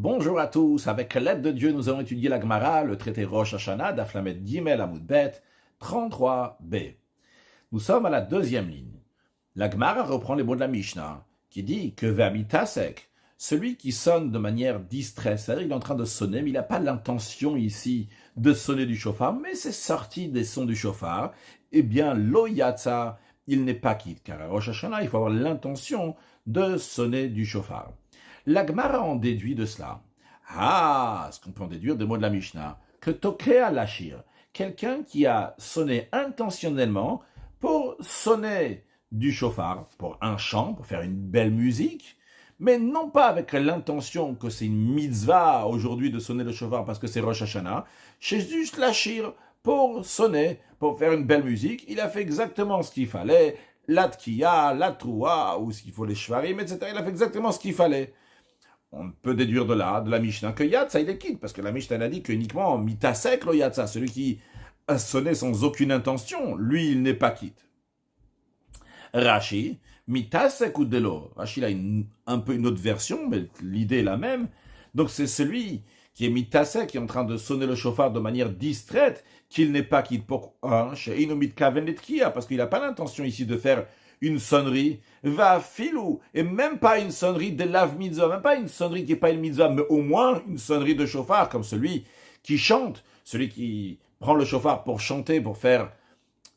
Bonjour à tous, avec l'aide de Dieu, nous allons étudier la Gemara, le traité Rosh Hashanah, d'Aflamet Gimel Amud Bet, 33b. Nous sommes à la deuxième ligne. La Gemara reprend les mots de la Mishnah, qui dit que Ve'amitasek, celui qui sonne de manière distraite, c'est-à-dire il est en train de sonner, mais il n'a pas l'intention ici de sonner du chauffard, mais c'est sorti des sons du chauffard, eh bien, lo yatsa, il n'est pas quitte, car à Rosh Hashanah, il faut avoir l'intention de sonner du chauffard. La Gemara en déduit de cela. Ce qu'on peut en déduire des mots de la Mishnah, que Tokea Lachir, quelqu'un qui a sonné intentionnellement pour sonner du chauffard, pour un chant, pour faire une belle musique, mais non pas avec l'intention que c'est une mitzvah aujourd'hui de sonner le chauffard parce que c'est Rosh Hashanah, c'est juste Lachir pour sonner, pour faire une belle musique, il a fait exactement ce qu'il fallait, la tkiya, la troua, ou ce qu'il faut les shvarim, etc. Il a fait exactement ce qu'il fallait. On peut déduire de là, de la Mishnah, que Yatsa, il est quitte, parce que la Mishnah a dit qu'uniquement Mitasek lo Yatsa, celui qui a sonné sans aucune intention, lui, il n'est pas quitte. Rashi, Mitasek ou Delo. Rashi a un peu une autre version, mais l'idée est la même. Donc c'est celui qui est Mitasek, qui est en train de sonner le chauffard de manière distraite, qu'il n'est pas quitte. Pourquoi? Chez Inomit Kaven Letkia, parce qu'il n'a pas l'intention ici de faire une sonnerie, va filou, et même pas une sonnerie de lav mitzvah, même pas une sonnerie qui n'est pas une mitzvah, mais au moins une sonnerie de chauffard, comme celui qui chante, celui qui prend le chauffard pour chanter, pour faire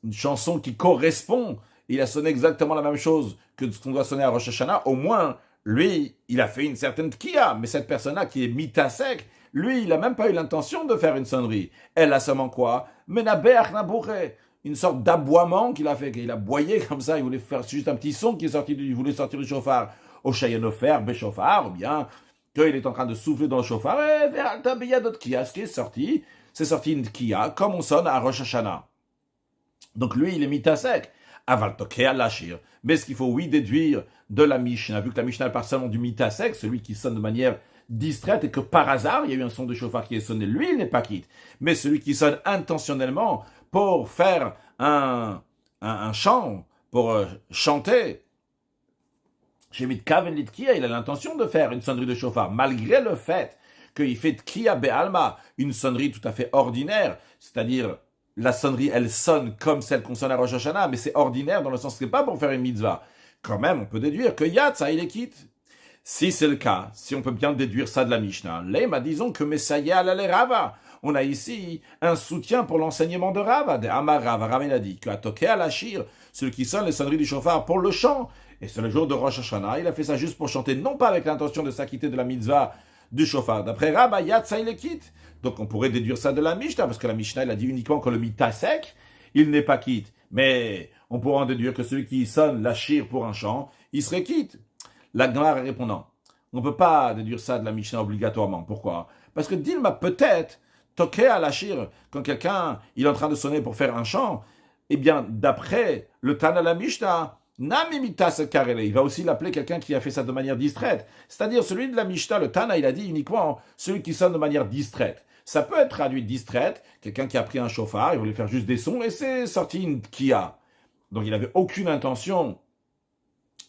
une chanson qui correspond, il a sonné exactement la même chose que ce qu'on doit sonner à Rosh Hashanah, au moins, lui, il a fait une certaine tkiya, mais cette personne-là qui est mitasek, lui, il n'a même pas eu l'intention de faire une sonnerie. Elle a seulement quoi? Menaber nabouré, une sorte d'aboiement qu'il a fait, qu'il a boyé comme ça, il voulait faire juste un petit son qui est sorti, il voulait sortir du chauffard au shayanofer, béchauffard, ou bien qu'il est en train de souffler dans le chauffard, et vers Altabeya d'autres kia, ce qui est sorti, c'est sorti une kia, comme on sonne à Rosh Hashanah. Donc lui, il est mitasek, aval tokea lachir. Mais ce qu'il faut, oui, déduire de la Mishnah, vu que la Mishnah parle seulement du mitasek, celui qui sonne de manière distraite et que par hasard, il y a eu un son de chauffard qui est sonné, lui, il n'est pas quitte. Mais celui qui sonne intentionnellement pour faire un chant, pour chanter, chez Mitkaven Litkia, il a l'intention de faire une sonnerie de chauffard, malgré le fait qu'il fait Tkia Be'alma, une sonnerie tout à fait ordinaire, c'est-à-dire la sonnerie, elle sonne comme celle qu'on sonne à Rosh Hashanah, mais c'est ordinaire dans le sens que c'est pas pour faire une mitzvah. Quand même, on peut déduire que Yatsa, il est quitte. Si c'est le cas, si on peut bien déduire ça de la Mishnah, Lema, disons que Messaya al Rava. On a ici un soutien pour l'enseignement de Rava, de Amar Rava. Rava, il a dit que Atoke al-Ashir, celui qui sonne les sonneries du chauffard pour le chant, et c'est le jour de Rosh Hashanah, il a fait ça juste pour chanter, non pas avec l'intention de s'acquitter de la mitzvah du chauffard. D'après Rava, Yatsa, il est quitte. Donc on pourrait déduire ça de la Mishnah, parce que la Mishnah, il a dit uniquement que le mitasek, il n'est pas quitte. Mais on pourra en déduire que celui qui sonne l'Ashir pour un chant, il serait quitte. La Gemara répondant, on ne peut pas déduire ça de la Mishnah obligatoirement. Pourquoi? Parce que Dilma peut-être, toquer à l'achir, quand quelqu'un il est en train de sonner pour faire un chant, eh bien, d'après le Tana la Mishnah, Namimitas Karele, il va aussi l'appeler quelqu'un qui a fait ça de manière distraite. C'est-à-dire celui de la Mishnah, le Tana, il a dit uniquement celui qui sonne de manière distraite. Ça peut être traduit distraite, quelqu'un qui a pris un chauffard, il voulait faire juste des sons, et c'est sorti une kia. Donc il n'avait aucune intention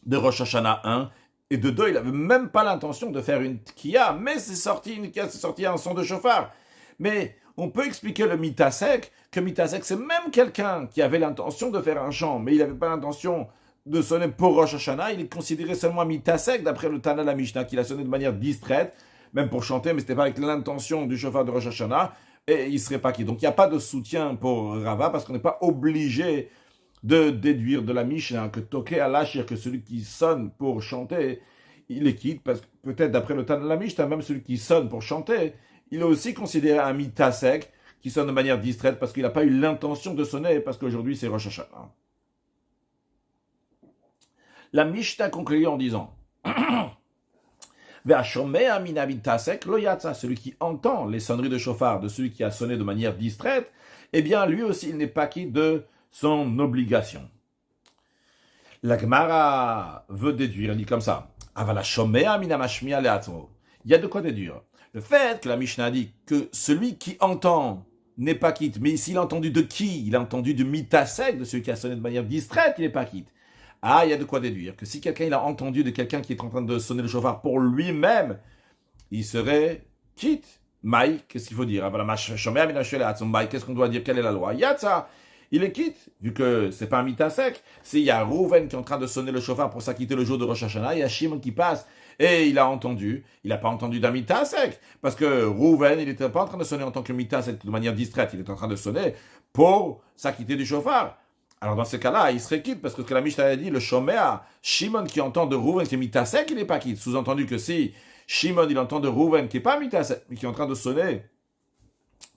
de Rosh Hashanah 1, et de deux, il n'avait même pas l'intention de faire une tkiya, mais c'est sorti une tkiya, c'est sorti un son de chauffard. Mais on peut expliquer le mitasek, que mitasek, c'est même quelqu'un qui avait l'intention de faire un chant, mais il n'avait pas l'intention de sonner pour Rosh Hashanah, il est considéré seulement mitasek, d'après le Tana la Mishnah, qu'il a sonné de manière distraite, même pour chanter, mais ce n'était pas avec l'intention du chauffard de Rosh Hashanah, et il ne serait pas qui. Donc il n'y a pas de soutien pour Rava, parce qu'on n'est pas obligé de déduire de la Mishnah que Toké al-Ashir, que celui qui sonne pour chanter, il est quitte, parce que peut-être d'après le Tana de la Mishnah, même celui qui sonne pour chanter, il est aussi considéré un mitasek, qui sonne de manière distraite, parce qu'il n'a pas eu l'intention de sonner, parce qu'aujourd'hui c'est Rosh Hashanah. La Mishnah conclut en disant celui qui entend les sonneries de chauffard de celui qui a sonné de manière distraite, eh bien lui aussi il n'est pas quitte de son obligation. La Gemara veut déduire, elle dit comme ça. Il y a de quoi déduire. Le fait que la Mishnah dit que celui qui entend n'est pas quitte, mais ici il a entendu de qui? Il a entendu de mitasek, de celui qui a sonné de manière distraite, il n'est pas quitte. Il y a de quoi déduire que si quelqu'un il a entendu de quelqu'un qui est en train de sonner le chauffard pour lui-même, il serait quitte. Maï, qu'est-ce qu'il faut dire? Qu'est-ce qu'on doit dire? Quelle est la loi? Yatsa, il est quitte, vu que c'est pas un mita sec. S'il y a Rouven qui est en train de sonner le chauffard pour s'acquitter le jour de Rosh Hashanah, il y a Shimon qui passe et il a entendu. Il n'a pas entendu d'un mita sec, parce que Rouven, il n'était pas en train de sonner en tant que mita sec de manière distraite. Il est en train de sonner pour s'acquitter du chauffard. Alors dans ce cas-là, il serait quitte, parce que ce que la Mishnah a dit, le Shomea, Shimon qui entend de Rouven qui est mita sec, il n'est pas quitte. Sous-entendu que si Shimon, il entend de Rouven qui n'est pas mita sec, mais qui est en train de sonner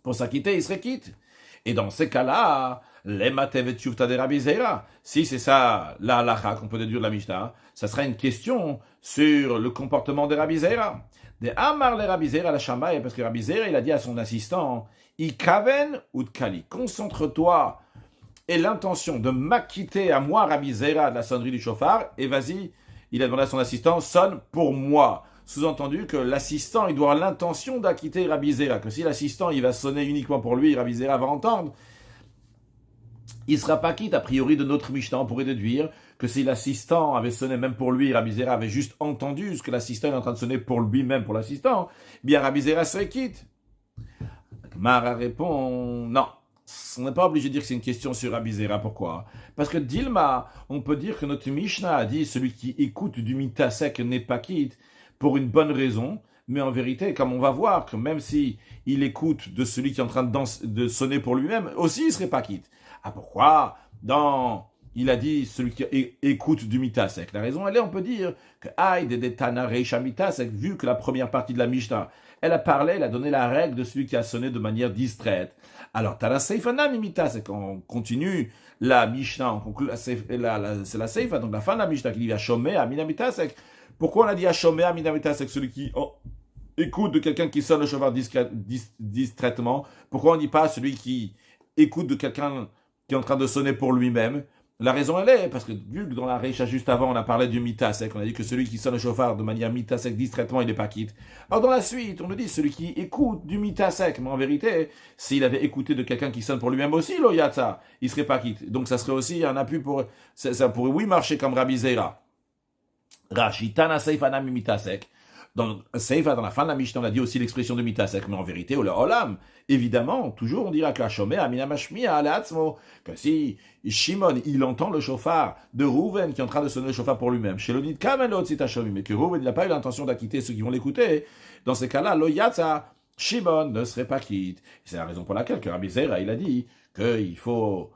pour s'acquitter, il serait quitte. Et dans ces cas-là, les matevet yufta de Rabbi Zeira. Si c'est ça, la halacha qu'on peut déduire de la Mishnah, ça sera une question sur le comportement de Rabbi Zeira. De Amar le Rabbi Zeira la Shamaï, parce que Rabbi Zeira, il a dit à son assistant, Ikaven ou Tkali, concentre-toi et l'intention de m'acquitter à moi, Rabbi Zeira, de la sonnerie du chauffard, et vas-y, il a demandé à son assistant, sonne pour moi. Sous-entendu que l'assistant, il doit avoir l'intention d'acquitter Rabbi Zeira, que si l'assistant, il va sonner uniquement pour lui, Rabbi Zeira va entendre, il ne sera pas quitte. A priori de notre Mishnah, on pourrait déduire que si l'assistant avait sonné même pour lui, Rabbi Zeira avait juste entendu ce que l'assistant est en train de sonner pour lui-même, pour l'assistant, bien Rabbi Zeira serait quitte. Mara répond, non. On n'est pas obligé de dire que c'est une question sur Rabbi Zeira. Pourquoi? Parce que Dilma, on peut dire que notre Mishnah a dit celui qui écoute du mita sec n'est pas quitte pour une bonne raison, mais en vérité, comme on va voir, que même si il écoute de celui qui est en train de sonner pour lui-même, aussi il ne serait pas quitte. Ah pourquoi? Il a dit celui qui écoute du mita sec. La raison, elle est, on peut dire que aïe des Tana Reisha mita sec, vu que la première partie de la Mishnah, elle a parlé, elle a donné la règle de celui qui a sonné de manière distraite. Alors, Tana Seifa Nam mita sec, on continue la Mishnah, on conclut c'est la Seifa, donc la fin de la Mishnah qui dit Hashomé Amina mita sec. Pourquoi on a dit Hashomé Amina mita sec, celui qui écoute de quelqu'un qui sonne le chauffard distraitement? Pourquoi on ne dit pas celui qui écoute de quelqu'un qui est en train de sonner pour lui-même? La raison, elle est, parce que vu que dans la Reisha juste avant, on a parlé du mita sec, on a dit que celui qui sonne le chauffard de manière mita sec distraitement, il n'est pas quitte. Alors dans la suite, on nous dit celui qui écoute du mita sec, mais en vérité, s'il avait écouté de quelqu'un qui sonne pour lui-même aussi, lo yatsa, il serait pas quitte. Donc ça serait aussi un appui pour, ça pourrait oui marcher comme Rabbi Zeira. Rashi, Tana Seifana mita sec. Dans Seifa, dans la fin de la Mishnah, on a dit aussi l'expression de mita sec, mais en vérité, le olam, évidemment, toujours on dira que Hashomé Amina Mashmiya Aleatzmo, que si Shimon, il entend le chauffard de Rouven qui est en train de sonner le chauffard pour lui-même, chez l'onit Kamen Lotzit Hashomi, mais que Rouven n'a pas eu l'intention d'acquitter ceux qui vont l'écouter, dans ces cas-là, lo yatsa, Shimon ne serait pas quitte. C'est la raison pour laquelle que Rabbi Zeira, il a dit qu'il faut,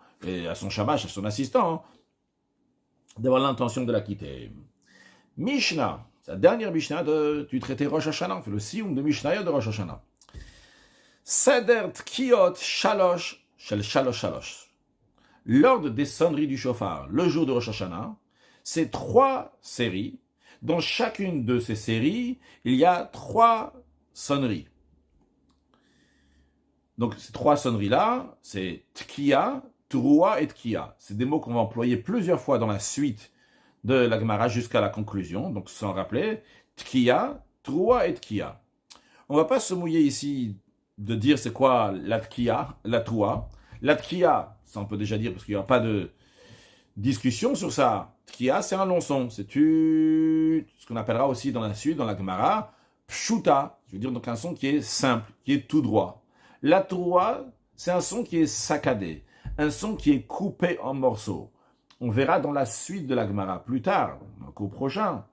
à son shamash, à son assistant, d'avoir l'intention de la quitter. Mishnah. La dernière Mishnah du traité Rosh Hashanah, on fait le Sioum de Mishnah de Rosh Hashanah. Seder Tkiyot Shalosh Shel Shalosh Shalosh. L'ordre des sonneries du chauffard, le jour de Rosh Hashanah, c'est 3 séries. Dans chacune de ces séries, il y a 3 sonneries. Donc ces 3 sonneries-là, c'est Tkiya, Trua et Tkiya. C'est des mots qu'on va employer plusieurs fois dans la suite de la Gemara jusqu'à la conclusion, donc sans rappeler, Tkiya, Trua et Tkiya. On ne va pas se mouiller ici de dire c'est quoi la Tkiya, la Trua. La Tkiya, ça on peut déjà dire parce qu'il n'y a pas de discussion sur ça. Tkiya, c'est un long son, c'est ce qu'on appellera aussi dans la suite, dans la Gemara, Pshuta, je veux dire donc un son qui est simple, qui est tout droit. La Trua, c'est un son qui est saccadé, un son qui est coupé en morceaux. On verra dans la suite de la Gemara, plus tard, dans le cours prochain,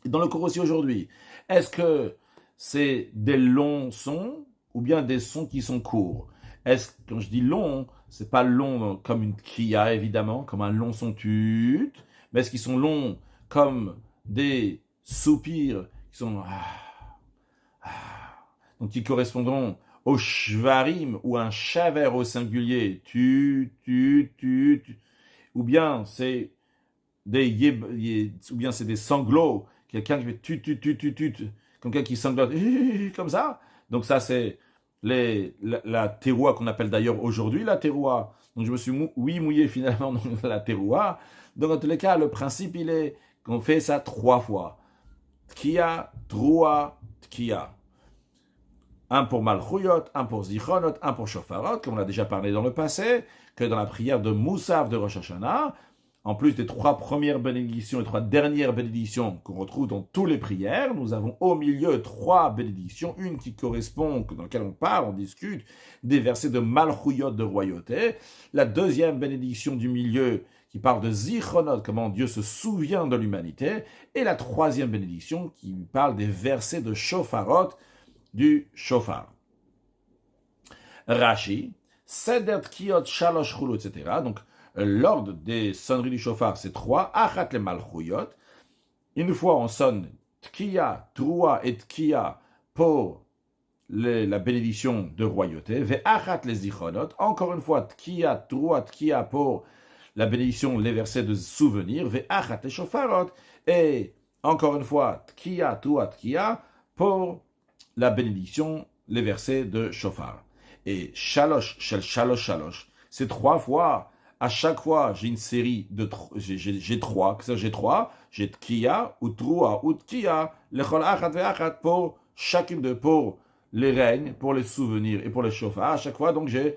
et dans le cours aussi aujourd'hui. Est-ce que c'est des longs sons ou bien des sons qui sont courts? Quand je dis long, c'est pas long comme une kriya, évidemment, comme un long son tut, mais est-ce qu'ils sont longs comme des soupirs qui sont... donc qui correspondront au shvarim ou un shaver au singulier, ou bien c'est des sanglots, quelqu'un qui fait quelqu'un qui sanglote comme ça. Donc ça c'est la teroua qu'on appelle d'ailleurs aujourd'hui la teroua. Donc je me suis mouillé finalement dans la teroua. Donc dans tous les cas, le principe il est qu'on fait ça 3 fois. Tkiya, Trua, Tkiya. Un pour Malchuyot, un pour Zichronot, un pour Shofarot, comme on a déjà parlé dans le passé, que dans la prière de Moussaf de Rosh Hashanah, en plus des 3 premières bénédictions et 3 dernières bénédictions qu'on retrouve dans toutes les prières, nous avons au milieu 3 bénédictions, une qui correspond, dans laquelle on parle, on discute, des versets de Malchuyot, de royauté, la deuxième bénédiction du milieu qui parle de Zichronot, comment Dieu se souvient de l'humanité, et la troisième bénédiction qui parle des versets de Shofarot, du Shofar. Rashi, Seder Tkiyot Shalosh Chulu, etc. Donc, l'ordre des sonneries du Shofar, c'est 3. Achat le Malchuyot. Une fois, on sonne Tkiya, Troua et Tkiya pour la bénédiction de royauté. Ve'achat les Zichronot. Encore une fois, Tkiya, Troua, Tkiya pour la bénédiction, les versets de souvenir. Ve'achat les Shofarot. Et encore une fois, Tkiya, Troua, Tkiya pour la bénédiction, les versets de Shofar. Et Shalosh, Shel Shalosh, Shalosh, c'est 3 fois. À chaque fois, j'ai une série de j'ai 3, j'ai Tkiya, ou Troua, ou Tkiya, Lechol Achat ve'Achat pour chacune de, pour les règnes, pour les souvenirs et pour les Shofar. À chaque fois, donc j'ai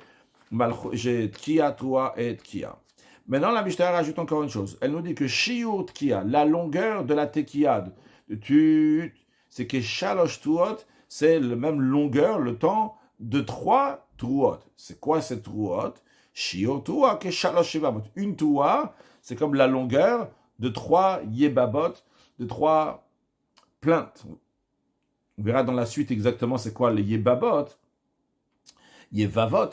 Tkiya, Troua et Tkiya. Maintenant, la Mishnah rajoute encore une chose. Elle nous dit que Shiur Tkiya, la longueur de la Tekiya, c'est que Shalosh Tuot, c'est la même longueur, le temps de 3 Truot. C'est quoi ces Truot? Shiur Tuah que Shalosh Yebabot. Une Tuah, c'est comme la longueur de 3 Yebabot, de 3 plaintes. On verra dans la suite exactement c'est quoi les Yebabot. Yevavot.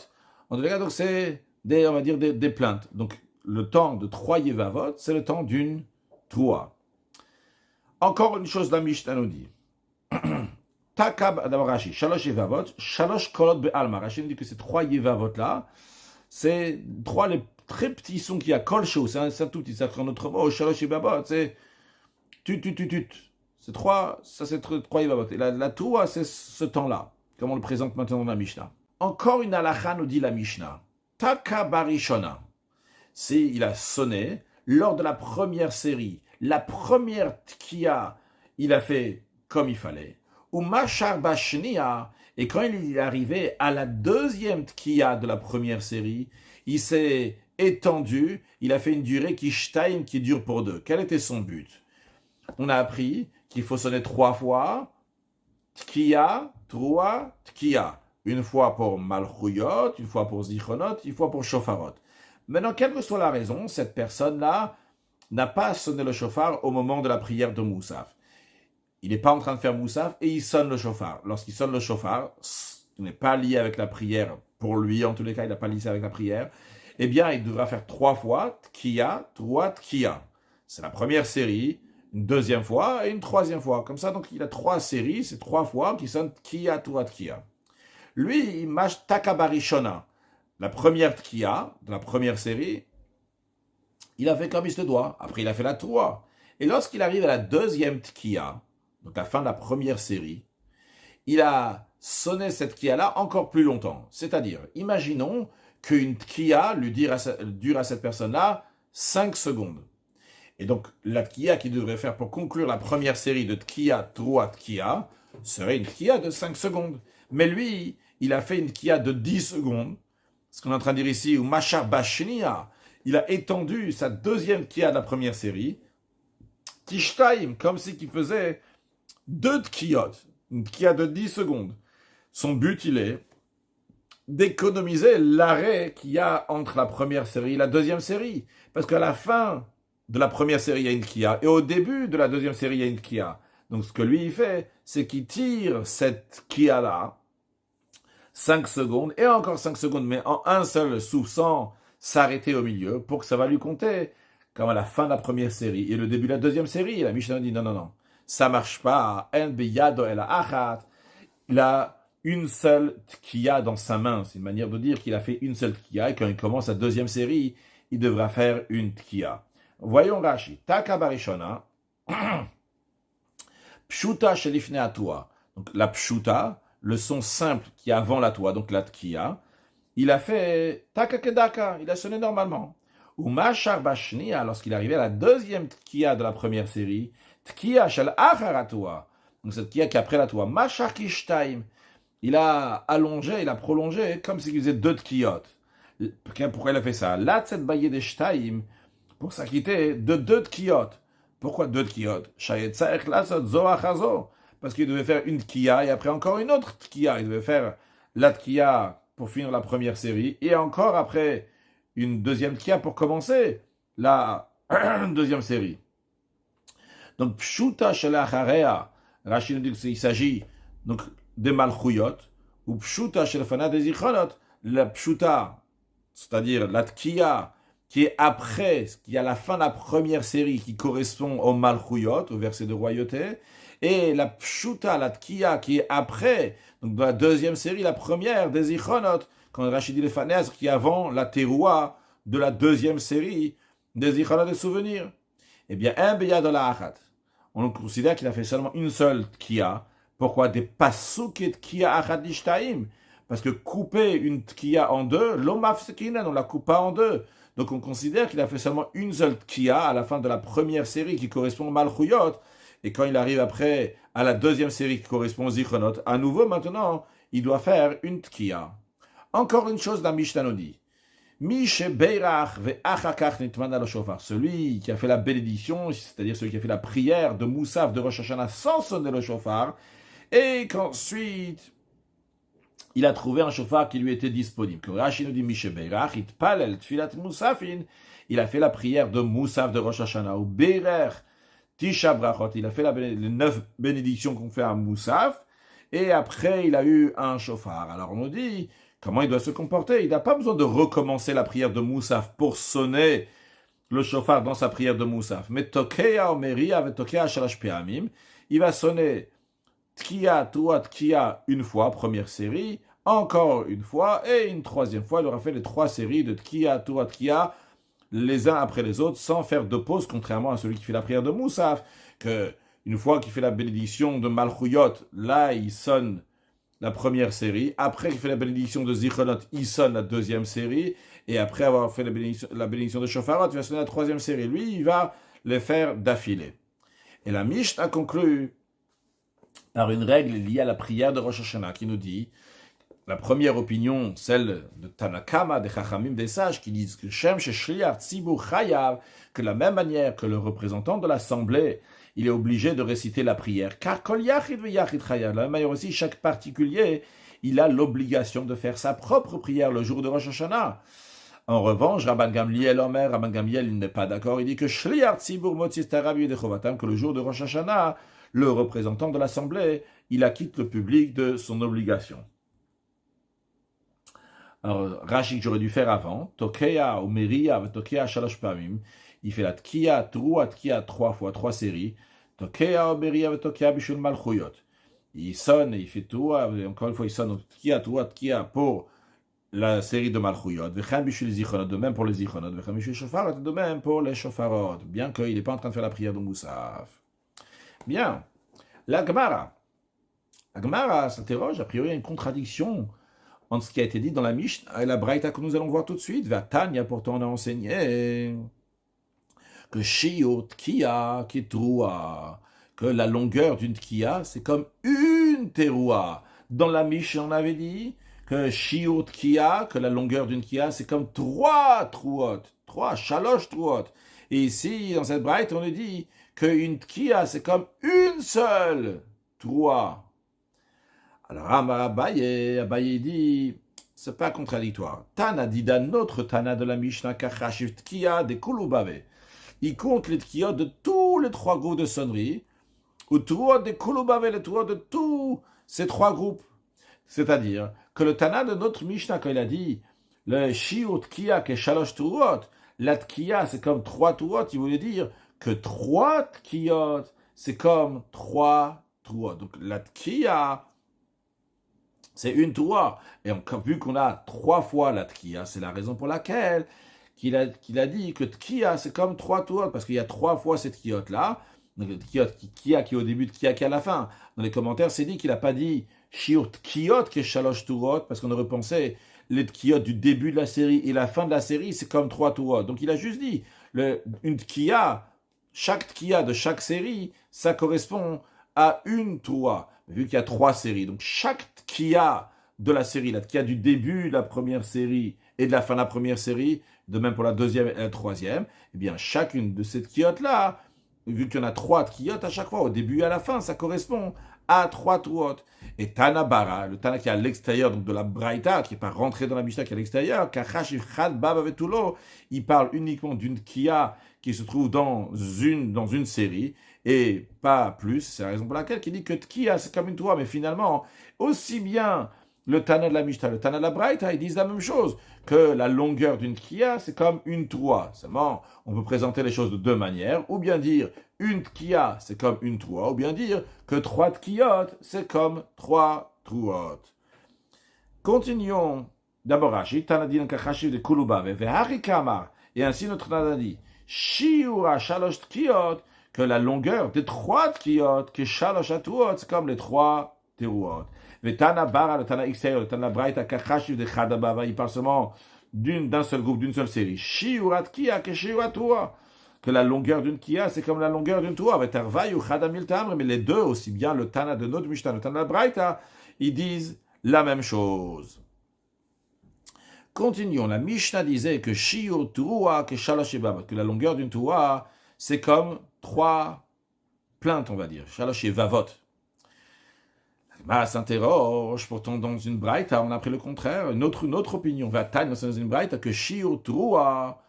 En tout cas, donc c'est on va dire des plaintes. Donc le temps de 3 Yevavot, c'est le temps d'une Tuah. Encore une chose, la Mishnah nous dit. Takab d'abord Rashi, Shalosh Yevavot, Shalosh Kolot Be'alma. Rashi nous dit que ces 3 Yevavot là, c'est 3 les très petits sons qu'il y a. Kolsho, c'est un tout petit, ça prend notre mot. Shalosh Yevavot, c'est tut. C'est 3, ça c'est 3 Yevavot. Et la Toua, c'est ce temps-là, comme on le présente maintenant dans la Mishnah. Encore une halakha nous dit la Mishnah. Takabarishona. Il a sonné lors de la première série. La première Tkiya, il a fait comme il fallait. Ou Machar Bashnia, et quand il est arrivé à la deuxième Tkiya de la première série, il s'est étendu, il a fait une durée qui dure pour 2. Quel était son but? On a appris qu'il faut sonner 3 fois, Tkiya, Troua, Tkiya. Une fois pour Malchuyot, une fois pour Zichronot, une fois pour Shofarot. Maintenant, quelle que soit la raison, cette personne-là n'a pas sonné le shofar au moment de la prière de Moussaf. Il n'est pas en train de faire Moussaf et il sonne le shofar. Lorsqu'il sonne le shofar, ce n'est pas lié avec la prière. Pour lui, en tous les cas, il n'a pas lié avec la prière. Eh bien, il devra faire 3 fois Tkiya, Troua, Tkiya. C'est la première série, une deuxième fois et une troisième fois. Comme ça, donc, il a 3 séries, c'est 3 fois qui sonnent Tkiya, Troua, Tkiya. Lui, il mâche Takabarishona. La première Tkiya, de la première série, il a fait comme il se doit. Après, il a fait la Troua. Et lorsqu'il arrive à la deuxième Tkiya, donc la fin de la première série, il a sonné cette Tkiya-là encore plus longtemps. C'est-à-dire, imaginons qu'une Tkiya lui dure à cette personne-là 5 secondes. Et donc, la Tkiya qu'il devrait faire pour conclure la première série de Tkiya, Troua, Tkiya, serait une Tkiya de 5 secondes. Mais lui, il a fait une Tkiya de 10 secondes. Ce qu'on est en train de dire ici, ou Machar Bashnia, il a étendu sa deuxième Tkiya de la première série, Tishtaim, comme si il faisait 2 Tkiyot, une Tkiya de 10 secondes. Son but, il est d'économiser l'arrêt qu'il y a entre la première série et la deuxième série. Parce qu'à la fin de la première série, il y a une Tkiya, et au début de la deuxième série, il y a une Tkiya. Donc ce que lui, il fait, c'est qu'il tire cette Tkiya-là, 5 secondes, et encore 5 secondes, mais en un seul souffle, sans s'arrêter au milieu, pour que ça va lui compter, comme à la fin de la première série, et le début de la deuxième série. Et la Mishnah dit non, ça marche pas, En biyado el achat. Il a une seule tkiya dans sa main, c'est une manière de dire qu'il a fait une seule tkiya, et quand il commence la deuxième série, il devra faire une tkiya. Voyons Rashi, Taka barishona, Pshuta shelifne atua. Donc la pshuta, le son simple qui est avant la toa, donc la tkiya, il a fait taka kedaka, il a sonné normalement. Ou machar bashnia, lorsqu'il est arrivé à la deuxième tkiya de la première série, tkiya shel acharatua, donc cette tkiya qui est après la toa, machar kishtaim, il a allongé, il a prolongé, comme s'il faisait 2 tkiyot. Pourquoi il a fait ça? Là, cette baye des shtaim, pour s'acquitter de 2 tkiyot. Pourquoi 2 tkiyot? Parce qu'il devait faire une tkiya et après encore une autre tkiya. Il devait faire la tkiya pour finir la première série et encore après une deuxième tkiya pour commencer la deuxième série. Donc, pshuta shelacharea, Rachid nous dit qu'il s'agit donc des malchuyot, ou pshuta shelfana des zichronot, la pshuta, c'est-à-dire la tkiya, qui est après, qui est à la fin de la première série, qui correspond au malchuyot, au verset de royauté, et la pshuta, la tkiya, qui est après, donc dans la deuxième série, la première des zichronot, quand Rachid dit le fanez, qui est avant la teroua de la deuxième série des zichronot des souvenirs. Eh bien, un beyad la achat. On considère qu'il a fait seulement une seule tkiya. Pourquoi? Des pasuk et tkiya achat dishtaim. Parce que couper une tkiya en deux, l'omafsekinen, on la coupe pas en deux. Donc on considère qu'il a fait seulement une seule tkiya à la fin de la première série qui correspond au malchuyot. Et quand il arrive après à la deuxième série qui correspond aux zichronot, à nouveau maintenant, il doit faire une tkiya. Encore une chose, la Mishnah nous dit. Celui qui a fait la bénédiction, c'est-à-dire celui qui a fait la prière de Moussaf de Rosh Hashanah sans sonner le shofar, et qu'ensuite il a trouvé un shofar qui lui était disponible. Que Rashi nous dit il a fait la prière de Moussaf de Rosh Hashanah, ou Berer Tisha Brachot, il a fait les 9 bénédictions qu'on fait à Moussaf, et après il a eu un shofar. Alors on nous dit comment il doit se comporter. Il n'a pas besoin de recommencer la prière de Moussaf pour sonner le shofar dans sa prière de Moussaf. Mais Tokea Omeria avec Tokea Shalash Peamim, il va sonner Tkiya, Tua, Tkiya une fois, première série, encore une fois, et une troisième fois. Il aura fait les 3 séries de Tkiya, Tua, Tkiya, les uns après les autres, sans faire de pause, contrairement à celui qui fait la prière de Moussaf, que une fois qu'il fait la bénédiction de Malchuyot, là il sonne la première série, après qu'il fait la bénédiction de Zichronot, il sonne la deuxième série, et après avoir fait la bénédiction de Shofarot, il va sonner la troisième série. Lui, il va les faire d'affilée. Et la Mishnah conclut par une règle liée à la prière de Rosh Hashanah, qui nous dit, la première opinion, celle de Tanakama, des Chachamim, des sages, qui disent que Shem Sheshliach Tzibur Chayav, que de la même manière que le représentant de l'assemblée, il est obligé de réciter la prière. Car Kol Yachid ve Yachid Chayav, de la même manière aussi, chaque particulier, il a l'obligation de faire sa propre prière le jour de Rosh Hashanah. En revanche, Rabban Gamliel Omer, Rabban Gamliel, il n'est pas d'accord. Il dit que Shliach Tzibur Motzis Tarabi de Chovatam, que le jour de Rosh Hashanah, le représentant de l'assemblée, il acquitte le public de son obligation. Alors, Rashi que j'aurais dû faire avant, Tokea ou Meria, Tokea Shalosh Pamim, il fait la Tkiya, Trua Tkiya 3 fois, 3 séries, Tokea ou Meria, Tokea Bishul Malchuyot. Il sonne, il fait Trua, encore une fois, il sonne Tkiya, Trua Tkiya pour la série de Malchuyot, Vechem Bishul Zichronot, de même pour les Zichronot, Vechem Bishul Shofarot, de même pour les Shofarot, bien qu'il n'est pas en train de faire la prière de Moussaf. Bien, la Gemara. La Gemara s'interroge, a priori, il y a une contradiction entre ce qui a été dit dans la Mishnah et la Braïta que nous allons voir tout de suite. Vatanya, pourtant, on a enseigné que Shiur Tkiya Ketrua, que la longueur d'une Tkiya, c'est comme une Teroua. Dans la Mishnah, on avait dit que Shiur Tkiya, que la longueur d'une Tkiya, c'est comme 3 Truot, 3 Shalosh Truot. Et ici, dans cette Braïta, on nous dit qu'une Tkiya, c'est comme une seule Teroua. Alors, Abaye dit, c'est pas contradictoire. Tana dit d'un autre Tana de la Mishnah, Kachashiv Tkiya de Kulubave. Il compte les Tkiyot de tous les 3 groupes de sonnerie, ou Truot de Kulubave, les Truot de tous ces 3 groupes. C'est-à-dire que le Tana de notre Mishnah, quand il a dit, le Shiur Tkiya ke Shalosh Truot, la Tkiya c'est comme 3 Truot, il voulait dire que 3 Tkiyot, c'est comme 3 Truot. Donc la Tkiya, c'est une Teroua. Et vu qu'on a 3 fois la Tkiya, c'est la raison pour laquelle qu'il a dit que Tkiya, c'est comme 3 Terouot, parce qu'il y a 3 fois cette Tkiyot-là, Tkiya qui est au début, Tkiya qui est à la fin. Dans les commentaires, c'est dit qu'il n'a pas dit Shiur Tkiyot qui est Shalosh Terouot, parce qu'on aurait pensé les Tkiyot du début de la série et la fin de la série, c'est comme 3 Terouot. Donc il a juste dit, une Tkiya, chaque Tkiya de chaque série, ça correspond à une Teroua. Vu qu'il y a 3 séries, donc chaque Tkiya de la série, la Tkiya du début de la première série et de la fin de la première série, de même pour la deuxième et la troisième, eh bien, chacune de ces tkiotes-là, vu qu'il y en a 3 tkiotes à chaque fois, au début et à la fin, ça correspond à 3 truot. Et Tana Bara, le Tana qui est à l'extérieur donc de la Braïta, qui n'est pas rentré dans la Mishnah, qui est à l'extérieur, il parle uniquement d'une Kia qui se trouve dans une série, et pas plus. C'est la raison pour laquelle il dit que Kia, c'est comme une Troa, mais finalement, aussi bien le Tana de la Mishnah, le Tana de la Braïta, ils disent la même chose, que la longueur d'une Kia, c'est comme une Troa. Seulement, on peut présenter les choses de 2 manières, ou bien dire une tkia, c'est comme une troua, ou bien dire que 3 tkiot, c'est comme 3 truot. Continuons. D'abord, Rashi, Tanadin Kachashiv de Kulubave, Vehari Kamar, et ainsi notre Tana dit, Shiura Shalosh tkiot, que la longueur des 3 tkiot, que Shalosh truot, c'est comme les 3 teruot. Vetana Bara, le Tana extérieur, le Tana Braïta Kachashiv de Chadabava, il parle seulement d'un seul groupe, d'une seule série. Shiura tkia, que Shiura troua. Que la longueur d'une kia, c'est comme la longueur d'une tour. Mais les deux, aussi bien le Tana de notre Mishnah, le Tana de la Braïta, ils disent la même chose. Continuons. La Mishnah disait que Shiur Turua, que Shalosh Vavot, que la longueur d'une Turua, c'est comme 3 plaintes, on va dire. Shalosh Vavot. S'interroge, pourtant dans une Braïta, on a pris le contraire. Une autre opinion. Vatan, dans une Braïta, que Shiur Turua,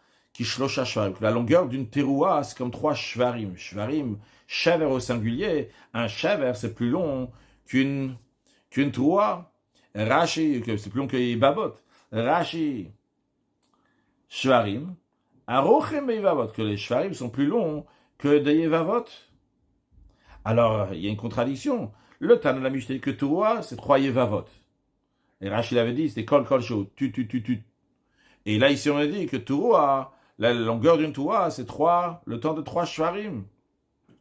la longueur d'une teroua, c'est comme 3 shvarim. Shvarim, shaver au singulier. Un shaver, c'est plus long qu'une teroua. Rashi, c'est plus long que Yibabot. Rashi, shvarim. Arochem Yibabot, que les shvarim sont plus longs que des Yibabot. Alors, il y a une contradiction. Le Tana de la Mishnah dit que teroua, c'est 3 Yibabot. Et Rashi l'avait dit, c'était kol chaud, tu. Et là, ici, on a dit que teroua, la longueur d'une toua, c'est le temps de 3 shvarim.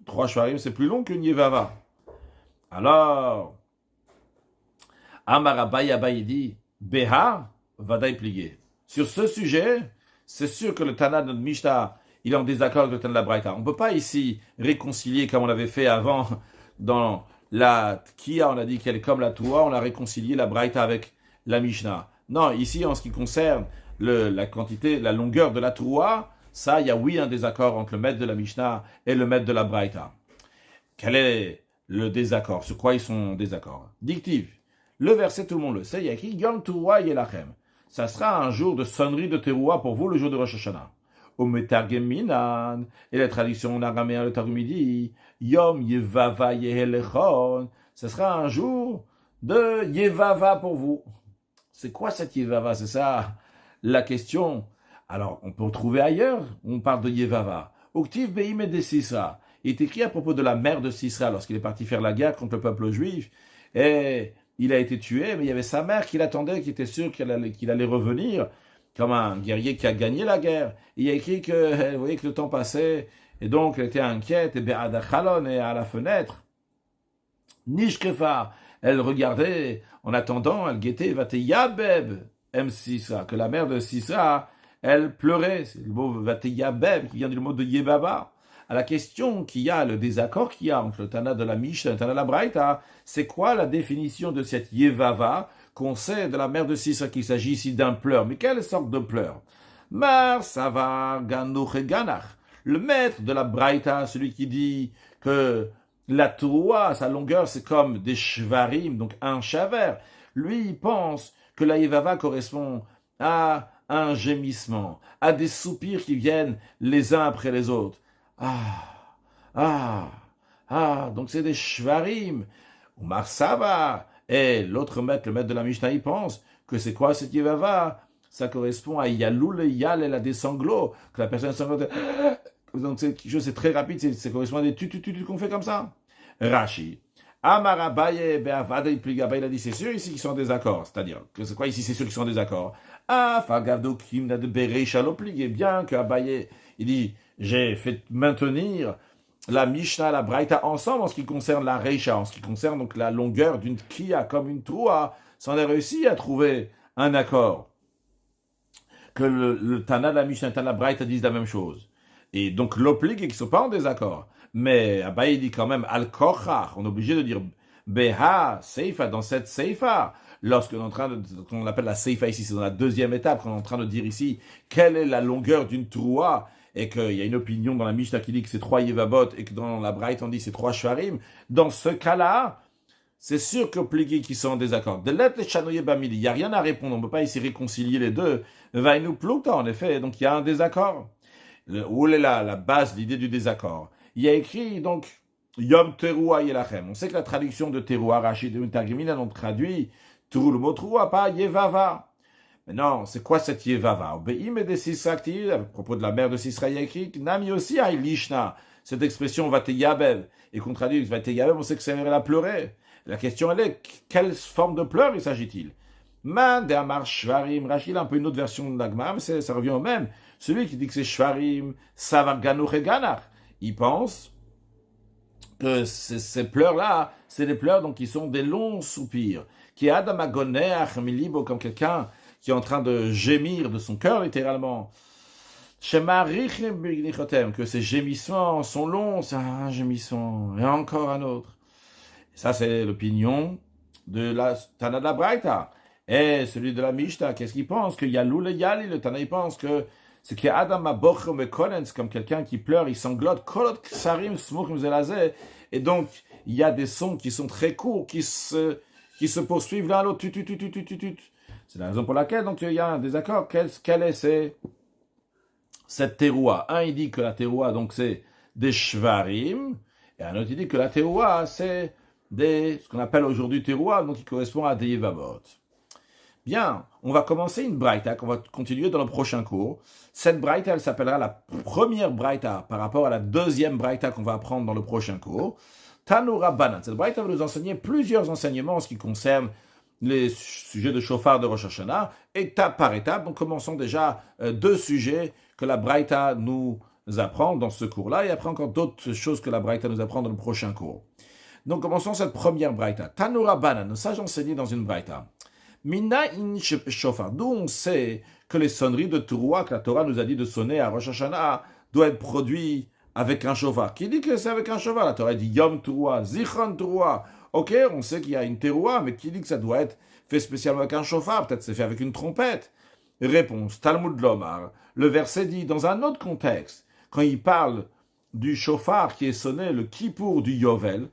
3 shvarim, c'est plus long qu'une yevava. Alors, Amar Abaye dit, Beha, vadaï plié. Sur ce sujet, c'est sûr que le Tana de notre Mishnah, il est en désaccord avec le Tana de la Braïta. On ne peut pas ici réconcilier comme on l'avait fait avant dans la Tkia, on a dit qu'elle est comme la toua, on a réconcilié la Braïta avec la Mishnah. Non, ici, en ce qui concerne la quantité, la longueur de la Troua, ça, il y a un désaccord entre le maître de la Mishnah et le maître de la Braïta. Quel est le désaccord? Sur quoi ils sont en désaccord? Dictive. Le verset, tout le monde le sait, il y a écrit Yom Teroua Yelachem. Ça sera un jour de sonnerie de Teroua pour vous, le jour de Rosh Hashanah. Au Metargem Minan, et la traduction en araméen, le Targum dit Yom Yevava Yehelechon. Ça sera un jour de Yevava pour vous. C'est quoi cette Yevava? C'est ça la question. Alors, on peut trouver ailleurs, on parle de Yevava. Uktiv Beime de Sisra. Il est écrit à propos de la mère de Sisra lorsqu'il est parti faire la guerre contre le peuple juif. Et il a été tué, mais il y avait sa mère qui l'attendait, qui était sûre qu'il allait revenir, comme un guerrier qui a gagné la guerre. Et il a écrit qu'elle voyait que le temps passait, et donc elle était inquiète, et Be'ada Chalon est à la fenêtre. Nishkefa, elle regardait, en attendant, elle guettait, Vateyabeb. Sisra, que la mère de Sisra, elle pleurait. C'est le mot Vateyabeb qui vient du mot de Yebaba. À la question qu'il y a, le désaccord qu'il y a entre le Tana de la Mishnah et le Tana de la Braïta, c'est quoi la définition de cette Yevava qu'on sait de la mère de Sisra qu'il s'agit ici d'un pleur? Mais quelle sorte de pleur? Mar Sava Ganouch et Ganach. Le maître de la Braïta, celui qui dit que la Troua, sa longueur, c'est comme des shvarim, donc un shaver. Lui, il pense que la Yevava correspond à un gémissement, à des soupirs qui viennent les uns après les autres. Donc c'est des shvarim. Ou Marsava. Et l'autre maître, le maître de la Mishnah, il pense que c'est quoi cette Yevava? Ça correspond à Yaloul et Yal, elle a des sanglots, que la personne sanglote. Donc c'est quelque chose, c'est très rapide, ça correspond à des tu qu'on fait comme ça. Rashi. Amar Abaye Be'avada Ipligabaye, il a dit c'est sûr ici qu'ils sont en désaccord. C'est-à-dire, que c'est quoi ici, c'est sûr qu'ils sont en désaccord. Fagavdo Kimna de Bereisha l'oblige, bien que Abaye, il dit j'ai fait maintenir la Mishnah, la Braïta ensemble en ce qui concerne la Reisha, en ce qui concerne donc la longueur d'une Kia comme une Troua, ça en a réussi à trouver un accord. Que le Tana de la Mishnah et le Tana de la Braïta disent la même chose. Et donc l'oblige et qu'ils ne sont pas en désaccord. Mais Abaye dit quand même Al-Kochach, on est obligé de dire Beha, Seifa, dans cette Seifa, lorsqu'on est en train de, qu'on appelle la Seifa ici, c'est dans la deuxième étape, qu'on est en train de dire ici, quelle est la longueur d'une Teroua, et qu'il y a une opinion dans la Mishnah qui dit que c'est 3 Yevabot, et que dans la Braït on dit c'est 3 Shvarim, dans ce cas-là, c'est sûr que Pligi qui sont en désaccord. De l'être les Chanoye Bamili, il n'y a rien à répondre, on ne peut pas ici réconcilier les deux. Va nous plouta, en effet, donc il y a un désaccord. Où est la base, l'idée du désaccord? Il y a écrit, donc, Yom Teruah Yelachem. On sait que la traduction de Teruah, Rachid et Targumina ont traduit Teru le mot Teruah, pas Yevava. Mais non, c'est quoi cette Yevava? Obéim et des Sisrakti, à propos de la mère de Sisra, il y a écrit Nami aussi à Lishna. Cette expression va te yabev. Et qu'on traduit va te yabev, on sait que c'est elle a pleuré. La question, elle est, quelle forme de pleurs il s'agit-il? Man de Amar Shvarim, Rachid a un peu une autre version de l'Agma, mais ça revient au même. Celui qui dit que c'est Shvarim, ça va Ganouch et Ganach. Il pense que ces pleurs-là, c'est des pleurs donc, qui sont des longs soupirs. Qui est Adam Agoneach Milibo, comme quelqu'un qui est en train de gémir de son cœur, littéralement. Que ces gémissements sont longs, c'est un gémissement, et encore un autre. Ça, c'est l'opinion de la Tana de la Braïta. Et celui de la Mishnah, qu'est-ce qu'il pense? Qu'il y a Loul et Yali, le Tana, il pense que c'est qu'il y a Adam Aboch Mekolen, c'est comme quelqu'un qui pleure, il sanglote, Kolot Ksarim Smouk Mzelazeh. Et donc, il y a des sons qui sont très courts, qui se poursuivent l'un à l'autre. C'est la raison pour laquelle, donc, il y a un désaccord. Quelle est cette teroua? Un, il dit que la teroua, donc, c'est des shvarim, et un autre, il dit que la teroua, c'est ce qu'on appelle aujourd'hui teroua, donc qui correspond à des yevavot. Bien, on va commencer une braïta qu'on va continuer dans le prochain cours. Cette braïta, elle s'appellera la première braïta par rapport à la deuxième braïta qu'on va apprendre dans le prochain cours. Tanura Banan. Cette braïta va nous enseigner plusieurs enseignements en ce qui concerne les sujets de chauffard de Rosh Hashanah, étape par étape. Donc commençons déjà 2 sujets que la braïta nous apprend dans ce cours-là, et après encore d'autres choses que la braïta nous apprend dans le prochain cours. Donc commençons cette première braïta. Tanura Banan, nos sages enseigné dans une braïta. Mina in shofar. D'où on sait que les sonneries de Teroua, que la Torah nous a dit de sonner à Rosh Hashanah, doivent être produites avec un shofar. Qui dit que c'est avec un shofar? La Torah dit Yom Teroua, Zichron Teroua. Ok, on sait qu'il y a une Teroua, mais qui dit que ça doit être fait spécialement avec un shofar? Peut-être c'est fait avec une trompette. Réponse, Talmud Lomar. Le verset dit, dans un autre contexte, quand il parle du shofar qui est sonné le Kippour du Yovel,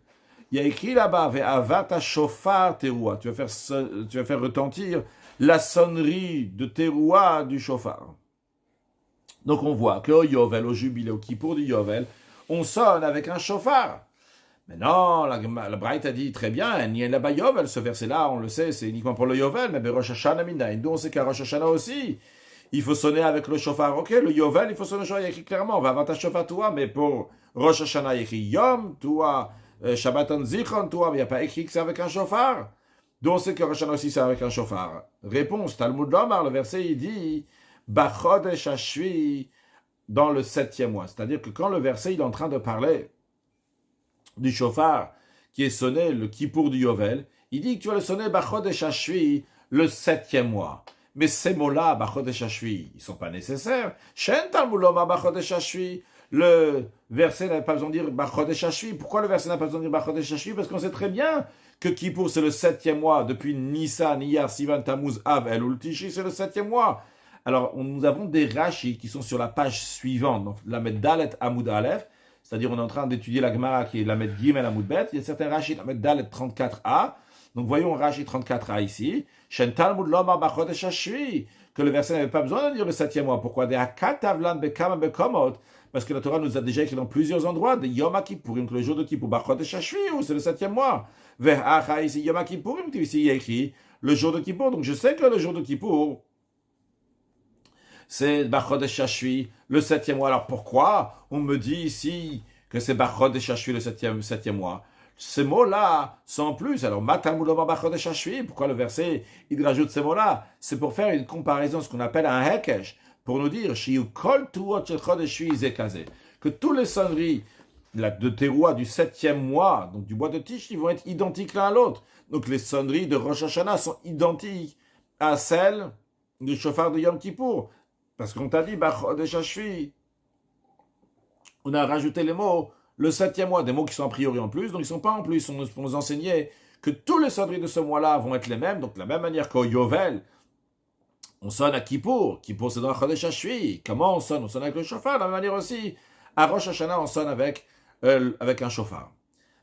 il y a écrit là-bas, Avata shofar teroua. Tu vas faire retentir la sonnerie de teroua du shofar. Donc on voit qu'au Yovel, au jubilé, au Kippour du Yovel, on sonne avec un shofar. Mais non, la Braïta dit très bien, il y a là-bas Yovel, ce verset-là, on le sait, c'est uniquement pour le Yovel, mais Rosh Hashanah Minaïn. D'où on sait qu'à Rosh Hashanah aussi, il faut sonner avec le shofar. Ok, le Yovel, il faut sonner le shofar, il y a écrit clairement, Avata shofar teroua, mais pour Rosh Hashanah, il y a écrit Yom teroua. Shabbaton Zichron Torah, mais il n'y a pas écrit que c'est avec un shofar. Donc on sait que Rosh Hashanah aussi c'est avec un shofar. Réponse, Talmud Lomar, le verset il dit Bachodesh Hashvi dans le 7e mois. C'est-à-dire que quand le verset il est en train de parler du shofar qui est sonné le Kippour du Yovel, il dit que tu vas le sonner Bachodesh Hashvi le 7e mois. Mais ces mots-là, Bachodesh Hashvi, ils ne sont pas nécessaires. Shen Talmud Lomar Bachodesh Hashvi. Le verset n'a pas besoin de dire Bachodesh Hashvi. Pourquoi le verset n'a pas besoin de dire Bachodesh Hashvi? Parce qu'on sait très bien que Kippour, c'est le 7e mois. Depuis Nissan, Iyar, Sivan, Tammuz, Av, Elul, Tishi, c'est le 7e mois. Alors, nous avons des rachis qui sont sur la page suivante, donc la Dalet Amoud Aleph, c'est-à-dire on est en train d'étudier la Gemara qui est la Gimel Amoud Bet. Il y a certains rachis, la Dalet 34a. Donc, voyons Rashi 34a ici. Shen Talmud Lomar Bachodesh Hashvi. Que le verset n'avait pas besoin de dire le 7e mois. Pourquoi? De Hakatavlan Bekama Bekomot. Parce que la Torah nous a déjà écrit dans plusieurs endroits, de Yom Kippourim, que le jour de Kippour, Bachodesh Hashvi, c'est le 7e mois. Ve'acha, ici, Yom Kippourim, ici, il y a écrit le jour de Kippour. Donc je sais que le jour de Kippour, c'est Bachodesh Hashvi, le 7e mois. Alors pourquoi on me dit ici que c'est Bachodesh Hashvi, le 7e mois? Ces mots-là sont en plus. Alors, Matamuloma Bachodesh Hashvi, pourquoi le verset, il rajoute ces mots-là? C'est pour faire une comparaison, ce qu'on appelle un hekesh, pour nous dire que tous les sonneries de teroua du 7e mois, donc du mois de Tish, ils vont être identiques l'un à l'autre. Donc les sonneries de Rosh Hashanah sont identiques à celles du shofar de Yom Kippour. Parce qu'on t'a dit, Bachodesh Hashvi, on a rajouté les mots, le 7e mois, des mots qui sont a priori en plus, donc ils ne sont pas en plus, on pour nous enseigner que tous les sonneries de ce mois-là vont être les mêmes, donc de la même manière qu'au Yovel, on sonne à Kippour. Kippour, c'est dans le Chodesh Hashvi. Comment on sonne? On sonne avec le chauffard. De la même manière aussi, à Rosh Hashanah, on sonne avec un chauffard.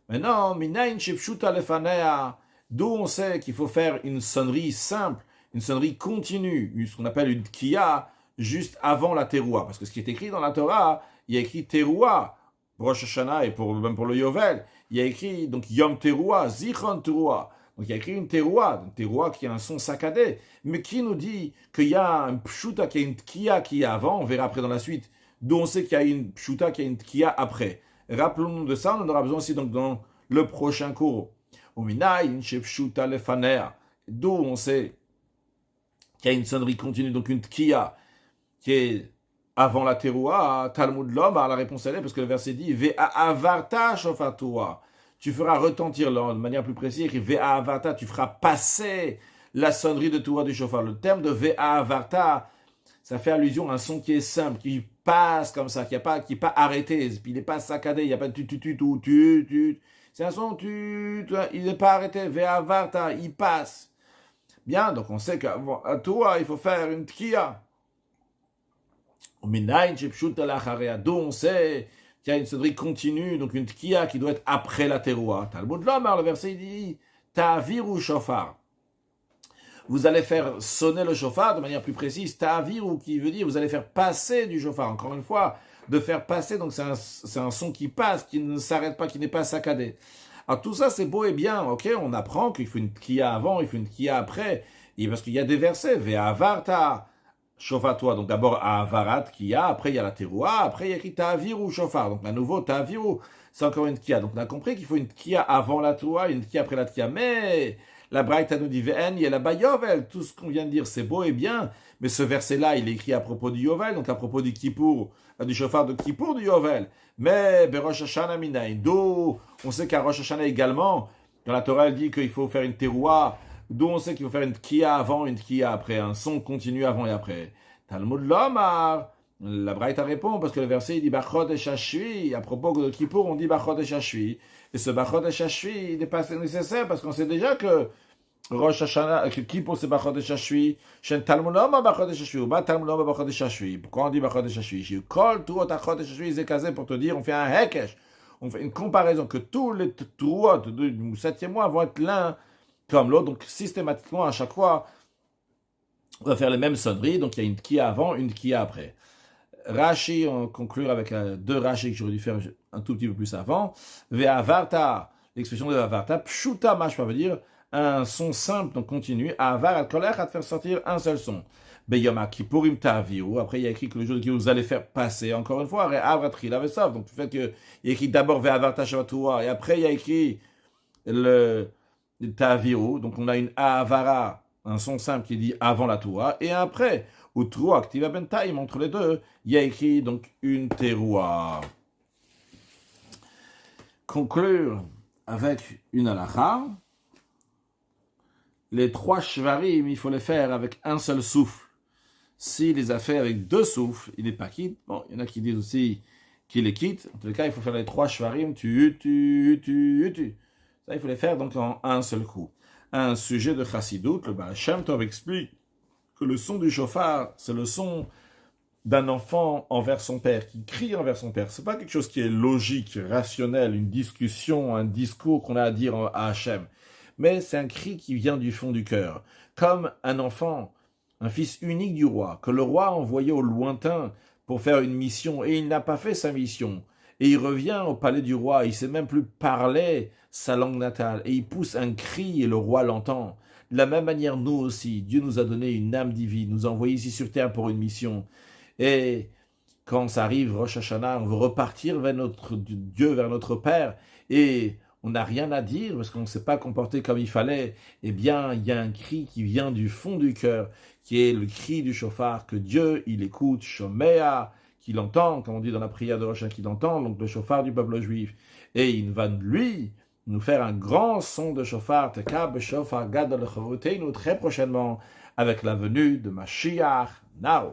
Maintenant, Minayin Shipshuta Lefanea, d'où on sait qu'il faut faire une sonnerie simple, une sonnerie continue, ce qu'on appelle une Tkiya, juste avant la Teroua. Parce que ce qui est écrit dans la Torah, il y a écrit Teroua, pour Rosh Hashanah et même pour le Yovel. Il y a écrit donc Yom Teroua, Zichron Teroua. Donc il y a écrit une teroua qui a un son saccadé, mais qui nous dit qu'il y a un pshuta, qu'il y a une tkiya qui est avant, on verra après dans la suite, d'où on sait qu'il y a une pshuta, qu'il y a une tkiya après. Rappelons-nous de ça, on en aura besoin aussi donc dans le prochain cours. D'où on sait qu'il y a une sonnerie continue, donc une tkiya, qui est avant la teroua, Talmud Lom, la réponse elle est, parce que le verset dit, Ve'a avarta shofatoua. Tu feras retentir de manière plus précise, écrit Ve'a avarta, tu feras passer la sonnerie de Torah du chauffard. Le terme de Ve'a avarta, ça fait allusion à un son qui est simple, qui passe comme ça, qui n'est pas arrêté, il n'est pas saccadé, il n'y a pas de tu ou tu. C'est un son il n'est pas arrêté, Ve'a avarta, il passe. Bien, donc on sait qu'à Torah, il faut faire une tkiya. D'où on sait qu'il y a une sonnerie continue, donc une tkiya qui doit être après la teroua. Talmud Lomar, le verset dit Ta'aviru shofar. Vous allez faire sonner le shofar de manière plus précise. Ta'aviru, qui veut dire vous allez faire passer du shofar. Encore une fois, de faire passer, donc c'est un son qui passe, qui ne s'arrête pas, qui n'est pas saccadé. Alors tout ça c'est beau et bien, ok, on apprend qu'il faut une tkiya avant, il faut une tkiya après, et parce qu'il y a des versets, Ve'avarta. Shofar-toi, donc d'abord à Avarat Kia, après il y a la Teroua, après il y a écrit Ta'aviru Shofar, donc à nouveau Ta'aviru, c'est encore une Kia. Donc on a compris qu'il faut une Kia avant la Teroua, une Kia après la Kia, mais la Braïta nous dit Ve'en, il y a la Bayovel, tout ce qu'on vient de dire c'est beau et bien, mais ce verset-là il est écrit à propos du Yovel, donc à propos du Kippour, du Shofar de Kippour du Yovel, mais Berosh Hashanah Minayin, d'où on sait qu'à Rosh Hashanah également, dans la Torah elle dit qu'il faut faire une Teroua, d'où on sait qu'il faut faire une tkiya avant, une tkiya après, un son continu avant et après. Talmud Lomar, la Braïta répond, parce que le verset il dit Bachot et Shashvi, à propos de Kippour, on dit Bachot et Shashvi. Et ce Bachot et Shashvi, il n'est pas nécessaire, parce qu'on sait déjà que Rosh Hashanah, que Kippour c'est Bachot et Shashvi, Shen Talmud Lomar Bachot et Shashvi, ou Ba Talmud Lomar Bachot et Shashvi. Pourquoi on dit Bachot et Shashvi? J'ai eu Kol, Turot, Achot et Shashvi, Zekazé, pour te dire, on fait un Hekesh, on fait une comparaison, que tous les Turot du 7e mois vont être l'un comme l'autre, donc systématiquement à chaque fois on va faire les mêmes sonneries, donc il y a une tkiya avant, une tkiya après. Rashi, on conclut avec deux Rashi que j'aurais dû faire un tout petit peu plus avant. Ve'avarta, l'expression de Ve'avarta, pshuta mashma veut dire un son simple, donc continu. Avar al kolech, à te faire sortir un seul son. Beyom Kippourim ta'aviru, après il y a écrit que le jour de Kippour vous allez faire passer, encore une fois, Re'avratri l'avesov, donc le fait qu'il y a écrit d'abord Ve'avarta shavatua, et après il y a écrit le Ta'aviru, donc on a une Avara, un son simple qui dit avant la Toura, et après, ou Troua Activa Bentaim, entre les deux, il y a écrit donc une Teroua. Conclure avec une halakha. Les 3 shvarim, il faut les faire avec un seul souffle. S'il les a fait avec 2 souffles, il n'est pas quitte. Bon, il y en a qui disent aussi qu'il les quitte. En tout cas, il faut faire les 3 shvarim, tu. Ça, il faut les faire donc en un seul coup. Un sujet de Chassidut, le Baal Shem Tov explique que le son du shofar, c'est le son d'un enfant envers son père, qui crie envers son père. C'est pas quelque chose qui est logique, rationnel, une discussion, un discours qu'on a à dire à Hachem. Mais c'est un cri qui vient du fond du cœur. Comme un enfant, un fils unique du roi, que le roi a envoyé au lointain pour faire une mission, et il n'a pas fait sa mission. Et il revient au palais du roi, il ne sait même plus parler sa langue natale, et il pousse un cri et le roi l'entend. De la même manière, nous aussi, Dieu nous a donné une âme divine, nous a envoyés ici sur terre pour une mission. Et quand ça arrive, Rosh Hashanah, on veut repartir vers notre Dieu, vers notre Père, et on n'a rien à dire parce qu'on ne s'est pas comporté comme il fallait. Eh bien, il y a un cri qui vient du fond du cœur, qui est le cri du shofar, que Dieu, il écoute, Shomea, qu'il entend, comme on dit dans la prière de Rosh Hashanah, qu'il entend, donc le shofar du peuple juif. Et il va, lui, nous faire un grand son de shofar, Tekab shofar gadol chavotenu, très prochainement, avec la venue de Mashiach Nao.